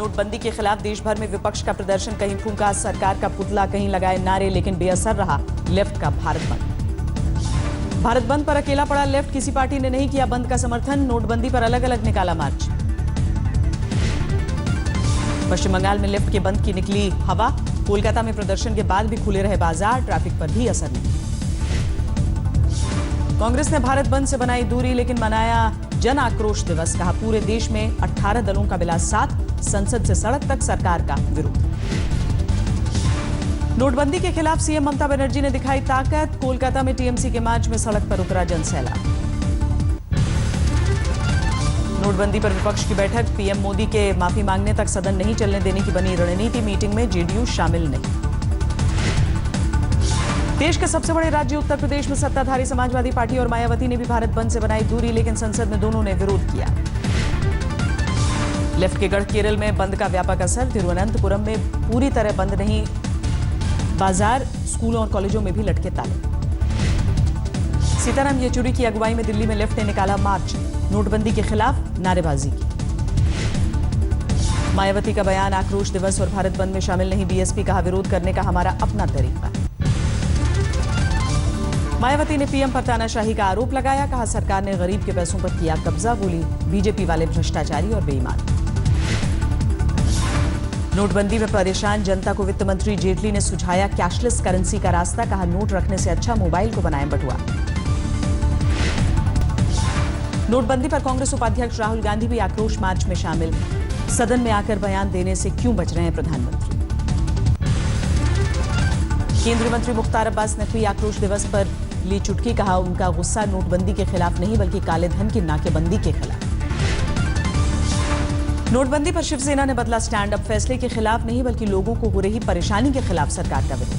नोटबंदी के खिलाफ देश भर में विपक्ष का प्रदर्शन, कहीं फूंका सरकार का पुतला, कहीं लगाए नारे, लेकिन बेअसर रहा लेफ्ट का भारत बंद। भारत बंद पर अकेला पड़ा लेफ्ट, किसी पार्टी ने नहीं किया बंद का समर्थन, नोटबंदी पर अलग अलग निकाला मार्च। पश्चिम बंगाल में लेफ्ट के बंद की निकली हवा, कोलकाता में प्रदर्शन के बाद भी खुले रहे बाजार, ट्रैफिक पर भी असर नहीं। कांग्रेस ने भारत बंद से बनाई दूरी, लेकिन मनाया जन आक्रोश दिवस, कहा पूरे देश में 18 दलों का मिला साथ, संसद से सड़क तक सरकार का विरोध। नोटबंदी के खिलाफ सीएम ममता बनर्जी ने दिखाई ताकत, कोलकाता में टीएमसी के मार्च में सड़क पर उतरा जनसैलाब। नोटबंदी पर विपक्ष की बैठक, पीएम मोदी के माफी मांगने तक सदन नहीं चलने देने की बनी रणनीति, मीटिंग में जेडीयू शामिल नहीं। देश के सबसे बड़े राज्य उत्तर प्रदेश में सत्ताधारी समाजवादी पार्टी और मायावती ने भी भारत बंद से बनाई दूरी, लेकिन संसद में दोनों ने विरोध किया। लेफ्ट के गढ़ केरल में बंद का व्यापक असर, तिरुवनंतपुरम में पूरी तरह बंद नहीं, बाजार, स्कूलों और कॉलेजों में भी लटके ताले। सीताराम येचुरी की अगुवाई में दिल्ली में लेफ्ट ने निकाला मार्च, नोटबंदी के खिलाफ नारेबाजी की। मायावती का बयान, आक्रोश दिवस और भारत बंद में शामिल नहीं बीएसपी, कहा विरोध करने का हमारा अपना तरीका। मायावती ने पीएम पर तानाशाही का आरोप लगाया, कहा सरकार ने गरीब के पैसों पर किया कब्जा, बोली बीजेपी वाले भ्रष्टाचारी और बेईमान। नोटबंदी में परेशान जनता को वित्त मंत्री जेटली ने सुझाया कैशलेस करेंसी का रास्ता, कहा नोट रखने से अच्छा मोबाइल को बनाएं बटुआ। नोटबंदी पर कांग्रेस उपाध्यक्ष राहुल गांधी भी आक्रोश मार्च में शामिल, सदन में आकर बयान देने से क्यों बच रहे हैं प्रधानमंत्री। केंद्रीय मंत्री मुख्तार अब्बास नकवी आक्रोश दिवस पर ली चुटकी, कहा उनका गुस्सा नोटबंदी के खिलाफ नहीं बल्कि काले धन की नाकेबंदी के खिलाफ। नोटबंदी पर शिवसेना ने बदला स्टैंड, अब फैसले के खिलाफ नहीं बल्कि लोगों को हो रही परेशानी के खिलाफ सरकार का विरोध।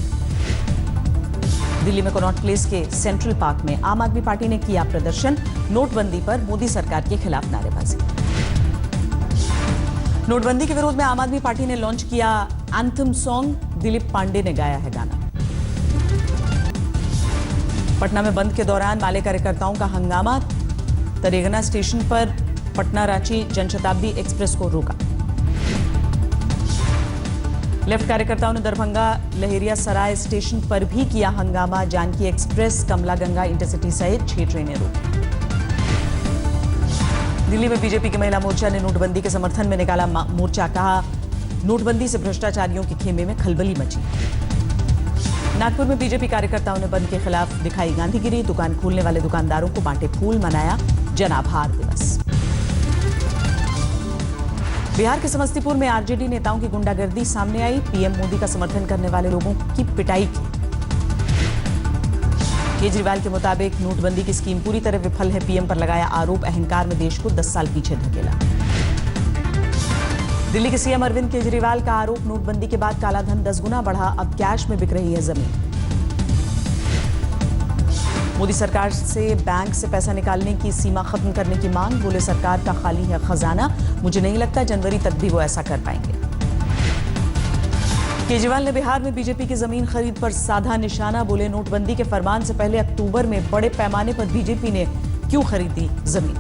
दिल्ली में कनॉट प्लेस के सेंट्रल पार्क में आम आदमी पार्टी ने किया प्रदर्शन, नोटबंदी पर मोदी सरकार के खिलाफ नारेबाजी। नोटबंदी के विरोध में आम आदमी पार्टी ने लॉन्च किया एंथम सॉन्ग, दिलीप पांडे ने गाया है गाना। पटना में बंद के दौरान माले कार्यकर्ताओं का हंगामा, तरेगना स्टेशन पर पटना रांची जनशताब्दी एक्सप्रेस को रोका। लेफ्ट कार्यकर्ताओं ने दरभंगा लहेरिया सराय स्टेशन पर भी किया हंगामा, जानकी एक्सप्रेस, कमला गंगा इंटरसिटी सहित 6 ट्रेनें रोकी। दिल्ली में बीजेपी के महिला मोर्चा ने नोटबंदी के समर्थन में निकाला मोर्चा, कहा नोटबंदी से भ्रष्टाचारियों के खेमे में खलबली मची। नागपुर में बीजेपी कार्यकर्ताओं ने बंद के खिलाफ दिखाई गांधीगिरी, दुकान खोलने वाले दुकानदारों को बांटे फूल, मनाया जन आभार दिवस। बिहार के समस्तीपुर में आरजेडी नेताओं की गुंडागर्दी सामने आई, पीएम मोदी का समर्थन करने वाले लोगों की पिटाई की। केजरीवाल के मुताबिक नोटबंदी की स्कीम पूरी तरह विफल है, पीएम पर लगाया आरोप, अहंकार में देश को 10 साल पीछे धकेला। दिल्ली के सीएम अरविंद केजरीवाल का आरोप, नोटबंदी के बाद कालाधन 10 गुना बढ़ा, अब कैश में बिक रही है जमीन। मोदी सरकार से बैंक से पैसा निकालने की सीमा खत्म करने की मांग, बोले सरकार का खाली है खजाना, मुझे नहीं लगता जनवरी तक भी वो ऐसा कर पाएंगे। केजरीवाल ने बिहार में बीजेपी की जमीन खरीद पर साधा निशाना, बोले नोटबंदी के फरमान से पहले अक्टूबर में बड़े पैमाने पर बीजेपी ने क्यों खरीदी जमीन।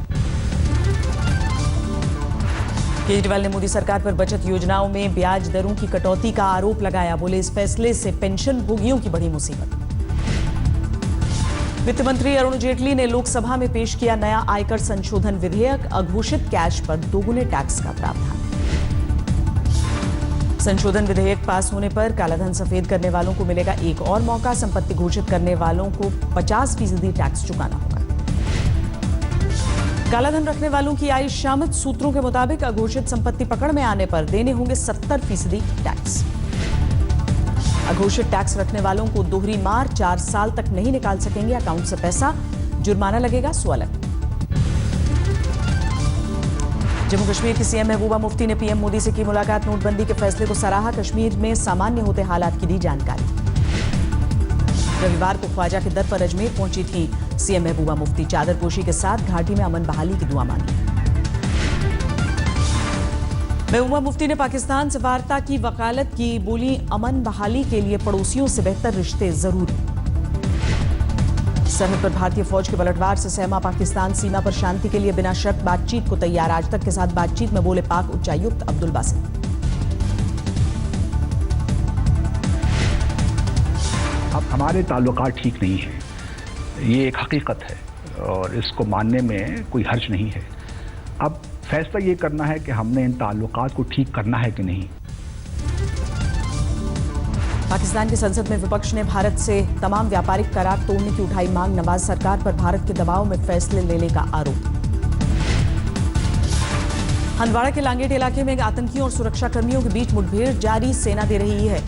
केजरीवाल ने मोदी सरकार पर बचत योजनाओं में ब्याज दरों की कटौती का आरोप लगाया, बोले इस फैसले से पेंशन भोगियों की बड़ी मुसीबत। वित्त मंत्री अरुण जेटली ने लोकसभा में पेश किया नया आयकर संशोधन विधेयक, अघोषित कैश पर दोगुने टैक्स का प्रावधान। संशोधन विधेयक पास होने पर कालाधन सफेद करने वालों को मिलेगा एक और मौका, संपत्ति घोषित करने वालों को 50% टैक्स चुकाना होगा। कालाधन रखने वालों की आय शामित, सूत्रों के मुताबिक अघोषित संपत्ति पकड़ में आने पर देने होंगे 70% टैक्स। अघोषित टैक्स रखने वालों को दोहरी मार, 4 साल तक नहीं निकाल सकेंगे अकाउंट से पैसा, जुर्माना लगेगा 100 लाख। जम्मू कश्मीर की सीएम महबूबा मुफ्ती ने पीएम मोदी से की मुलाकात, नोटबंदी के फैसले को सराहा, कश्मीर में सामान्य होते हालात की दी जानकारी। रविवार को ख्वाजा के दर पर अजमेर पहुंची थी सीएम महबूबा मुफ्ती, चादरपोशी के साथ घाटी में अमन बहाली की दुआ मांगी। महबूबा मुफ्ती ने पाकिस्तान से वार्ता की वकालत की, बोली अमन बहाली के लिए पड़ोसियों से बेहतर रिश्ते जरूरी। सरहद पर भारतीय फौज के पलटवार से सहमा पाकिस्तान, सीमा पर शांति के लिए बिना शर्त बातचीत को तैयार, आज तक के साथ बातचीत में बोले पाक उच्चायुक्त अब्दुल बासित। हमारे ताल्लुकात ठीक नहीं हैं, ये एक हकीकत है और इसको मानने में कोई हर्ज नहीं है। अब फैसला ये करना है कि हमने इन ताल्लुकात को ठीक करना है कि नहीं। पाकिस्तान की संसद में विपक्ष ने भारत से तमाम व्यापारिक करार तोड़ने की उठाई मांग। नवाज सरकार पर भारत के दबाव में फैसले लेने का आरोप। हंदवाड़ा के लांगेट इलाके में आतंकियों और सुरक्षाकर्मियों के बीच मुठभेड़ जारी, सेना दे रही है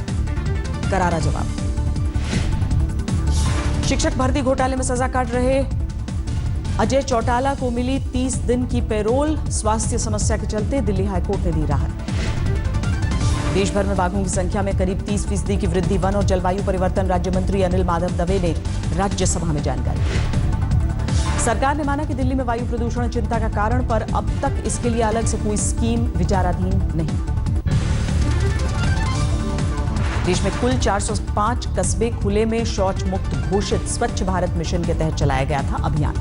करारा जवाब। शिक्षक भर्ती घोटाले में सजा काट रहे अजय चौटाला को मिली 30 दिन की पैरोल। स्वास्थ्य समस्या के चलते दिल्ली हाईकोर्ट ने दी राहत। देश भर में बाघों की संख्या में करीब 30% की वृद्धि। वन और जलवायु परिवर्तन राज्य मंत्री अनिल माधव दवे ने राज्यसभा में जानकारी। सरकार ने माना कि दिल्ली में वायु प्रदूषण चिंता का कारण, पर अब तक इसके लिए अलग से कोई स्कीम विचाराधीन नहीं। देश में कुल 405 कस्बे खुले में शौच मुक्त घोषित। स्वच्छ भारत मिशन के तहत चलाया गया था अभियान।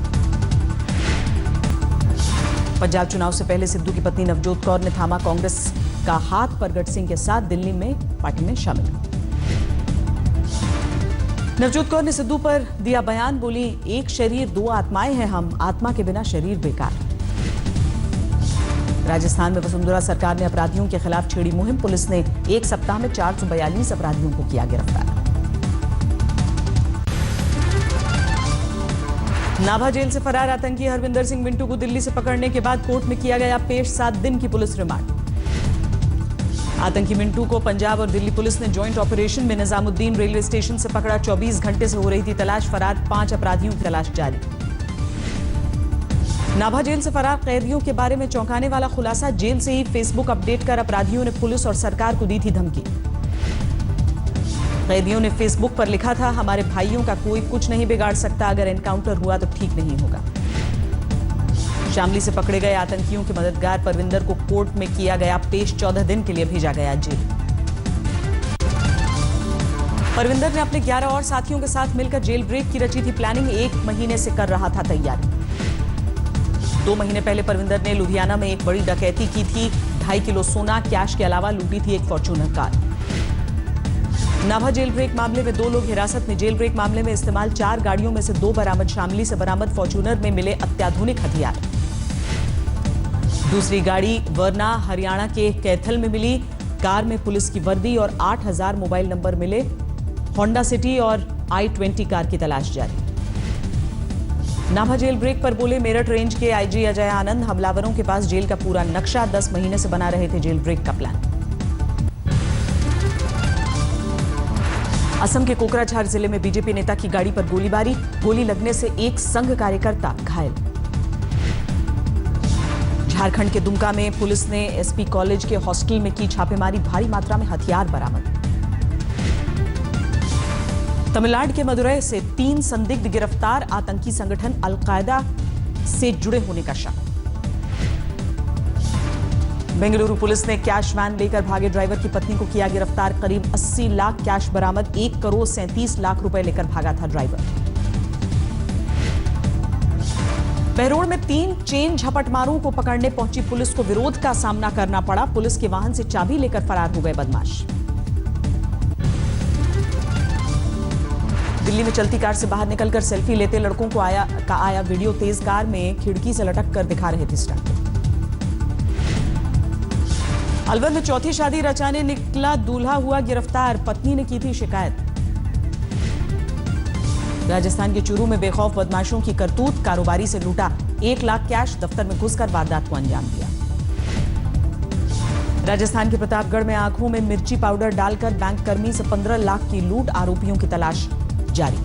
पंजाब चुनाव से पहले सिद्धू की पत्नी नवजोत कौर ने थामा कांग्रेस का हाथ। प्रगट सिंह के साथ दिल्ली में पार्टी में शामिल हुई। नवजोत कौर ने सिद्धू पर दिया बयान, बोली एक शरीर दो आत्माएं हैं हम, आत्मा के बिना शरीर बेकार। राजस्थान में वसुंधरा सरकार ने अपराधियों के खिलाफ छेड़ी मुहिम। पुलिस ने एक सप्ताह में 442 अपराधियों को किया गिरफ्तार। नाभा जेल से फरार आतंकी हरविंदर सिंह मिंटू को दिल्ली से पकड़ने के बाद कोर्ट में किया गया पेश। 7 दिन की पुलिस रिमांड। आतंकी मिंटू को पंजाब और दिल्ली पुलिस ने ज्वाइंट ऑपरेशन में निजामुद्दीन रेलवे स्टेशन से पकड़ा। 24 घंटे से हो रही थी तलाश। फरार 5 अपराधियों की तलाश जारी। नाभा जेल से फरार कैदियों के बारे में चौंकाने वाला खुलासा। जेल से ही फेसबुक अपडेट कर अपराधियों ने पुलिस और सरकार को दी थी धमकी। कैदियों ने फेसबुक पर लिखा था, हमारे भाइयों का कोई कुछ नहीं बिगाड़ सकता, अगर एनकाउंटर हुआ तो ठीक नहीं होगा। शामली से पकड़े गए आतंकियों के मददगार परविंदर को कोर्ट में किया गया पेश। 14 दिन के लिए भेजा गया जेल। परविंदर ने अपने 11 और साथियों के साथ मिलकर जेल ब्रेक की रची थी प्लानिंग। 1 महीने से कर रहा था तैयारी। 2 महीने पहले परविंदर ने लुधियाना में एक बड़ी डकैती की थी। 2.5 किलो सोना, कैश के अलावा लूटी थी एक Fortuner car. Nabha jail break मामले में 2 लोग हिरासत में। जेल ब्रेक मामले में इस्तेमाल 4 गाड़ियों में से 2 बरामद। शामली से बरामद फॉर्च्यूनर में मिले अत्याधुनिक हथियार। दूसरी गाड़ी वरना हरियाणा के कैथल में मिली। कार में पुलिस की वर्दी और 8000 मोबाइल नंबर मिले। होंडा सिटी और i20 कार की तलाश जारी। नाभा जेल ब्रेक पर बोले मेरठ रेंज के आईजी अजय आनंद, हमलावरों के पास जेल का पूरा नक्शा। 10 महीने से बना रहे थे जेल ब्रेक का प्लान। असम के कोकराझार जिले में बीजेपी नेता की गाड़ी पर गोलीबारी। गोली लगने से एक संघ कार्यकर्ता घायल। झारखंड के दुमका में पुलिस ने एसपी कॉलेज के हॉस्टल में की छापेमारी। भारी मात्रा में हथियार बरामद। तमिलनाडु के मदुरै से 3 संदिग्ध गिरफ्तार। आतंकी संगठन अलकायदा से जुड़े होने का शक। बेंगलुरु पुलिस ने कैश वैन लेकर भागे ड्राइवर की पत्नी को किया गिरफ्तार। करीब 80 लाख कैश बरामद। 1 करोड़ 37 लाख रुपए लेकर भागा था ड्राइवर। बहरोड़ में 3 चेन झपटमारों को पकड़ने पहुंची पुलिस को विरोध का सामना करना पड़ा। पुलिस के वाहन से चाबी लेकर फरार हो गए बदमाश। दिल्ली में चलती कार से बाहर निकलकर सेल्फी लेते लड़कों को आया वीडियो। तेज कार में खिड़की से लटक कर दिखा रहे थे स्टंट। अलवर में चौथी शादी रचाने निकला दूल्हा हुआ गिरफ्तार। पत्नी ने की थी शिकायत। राजस्थान के चूरू में बेखौफ बदमाशों की करतूत। कारोबारी से लूटा 1 लाख कैश। दफ्तर में घुसकर वारदात को अंजाम दिया। राजस्थान के प्रतापगढ़ में आंखों में मिर्ची पाउडर डालकर बैंक कर्मी से 15 लाख की लूट। आरोपियों की तलाश जारी।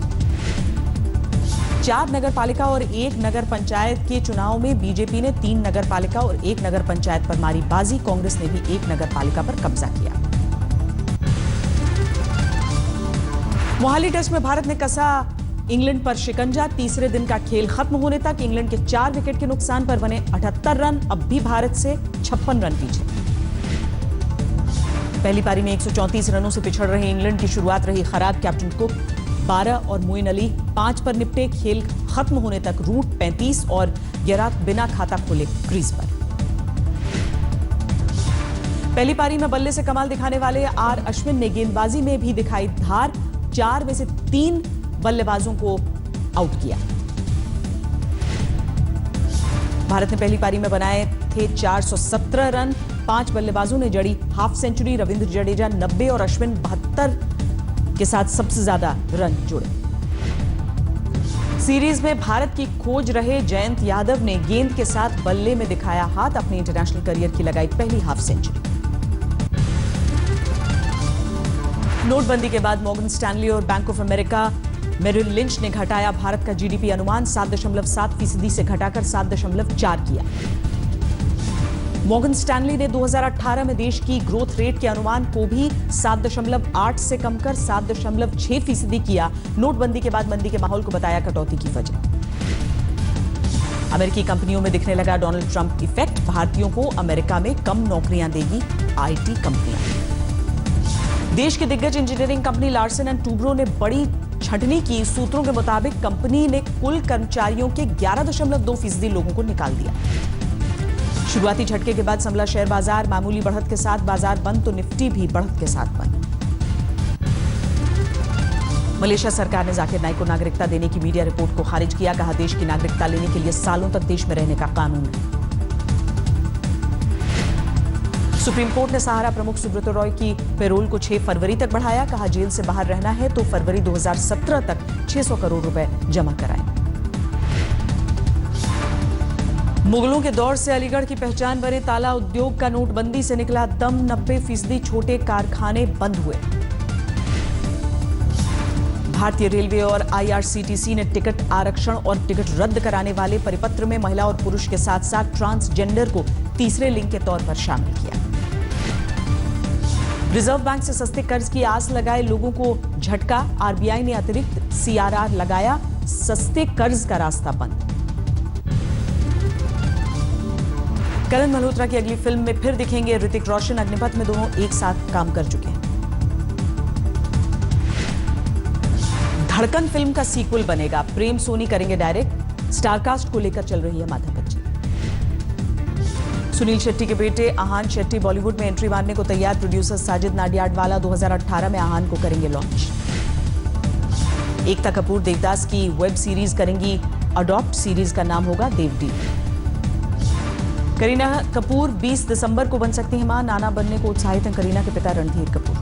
4 नगर पालिका और 1 नगर पंचायत के चुनाव में बीजेपी ने 3 नगर पालिका और 1 नगर पंचायत पर मारी बाजी। कांग्रेस ने भी 1 नगर पालिका पर कब्जा किया। मोहाली टेस्ट में भारत ने कसा इंग्लैंड पर शिकंजा। तीसरे दिन का खेल खत्म होने तक इंग्लैंड के 4 विकेट के नुकसान पर बने 78 रन। अब भी भारत से 56 रन पीछे। पहली पारी में 134 रनों से पिछड़ रहे इंग्लैंड की शुरुआत रही खराब। कैप्टन कुक 12 और मोइन अली 5 पर निपटे। खेल खत्म होने तक रूट 35 और गेरात बिना खाता खोले क्रीज पर। पहली पारी में बल्ले से कमाल दिखाने वाले आर अश्विन ने गेंदबाजी में भी दिखाई धार। 4 में से 3 बल्लेबाजों को आउट किया। भारत ने पहली पारी में बनाए थे 417 रन, 5 बल्लेबाजों ने जड़ी हाफ सेंचुरी। रविंद्र जडेजा 90 और अश्विन 72 के साथ सबसे ज्यादा रन जोड़े। सीरीज में भारत की खोज रहे जयंत यादव ने गेंद के साथ बल्ले में दिखाया हाथ, अपने इंटरनेशनल करियर की लगाई पहली हाफ सेंचुरी। नोटबंदी के बाद मॉर्गन स्टैनली और bank of America Merrill Lynch ने घटाया भारत का जीडीपी अनुमान 7.7% से घटाकर 7.4 किया। मॉर्गन स्टैनली ने 2018 में देश की ग्रोथ रेट के अनुमान को भी 7.8 से कम कर 7.6% किया। नोटबंदी के बाद मंदी के माहौल को बताया कटौती की वजह। अमेरिकी कंपनियों में दिखने लगा डोनाल्ड ट्रंप इफेक्ट, भारतीयों को अमेरिका में कम नौकरियां देगी आईटी कंपनियां। देश की दिग्गज engineering company Larsen and Toubro ने बड़ी छंटनी की। सूत्रों के मुताबिक कंपनी ने कुल कर्मचारियों के 11.2% लोगों को निकाल दिया। शुरुआती झटके के बाद संभला शेयर बाजार, मामूली बढ़त के साथ बाजार बंद तो निफ्टी भी बढ़त के साथ बंद। मलेशिया सरकार ने जाकिर नाइक को नागरिकता देने की मीडिया रिपोर्ट को खारिज किया। कहा, देश की नागरिकता लेने के लिए सालों तक देश में रहने का कानून है। सुप्रीम कोर्ट ने सहारा प्रमुख सुब्रतो रॉय की पेरोल को 6 फरवरी तक बढ़ाया। कहा, जेल से बाहर रहना है तो फरवरी 2017 तक 600 करोड़ रुपए जमा कराएं। मुगलों के दौर से अलीगढ़ की पहचान बने ताला उद्योग का नोटबंदी से निकला दम, 90% छोटे कारखाने बंद हुए। भारतीय रेलवे और आईआरसीटीसी ने टिकट आरक्षण और टिकट रद्द कराने वाले परिपत्र में महिला और पुरुष के साथ साथ ट्रांसजेंडर को तीसरे लिंग के तौर पर शामिल किया। रिजर्व बैंक से सस्ते कर्ज की आस लगाए लोगों को झटका, आरबीआई ने अतिरिक्त सीआरआर लगाया, सस्ते कर्ज का रास्ता बंद। करण मल्होत्रा की अगली फिल्म में फिर दिखेंगे ऋतिक रोशन, अग्निपथ में दोनों एक साथ काम कर चुके हैं। धड़कन फिल्म का सीक्वल बनेगा, प्रेम सोनी करेंगे डायरेक्ट, स्टारकास्ट को लेकर चल रही है माथापच्ची। सुनील शेट्टी के बेटे आहान शेट्टी बॉलीवुड में एंट्री मारने को तैयार। प्रोड्यूसर साजिद नाडियाडवाला 2018 में आहान को करेंगे लॉन्च। एकता कपूर देवदास की वेब सीरीज करेंगी अडॉप्ट, सीरीज का नाम होगा देवडी। करीना कपूर 20 दिसंबर को बन सकती हैं मां, नाना बनने को उत्साहित हैं करीना के पिता रणधीर कपूर।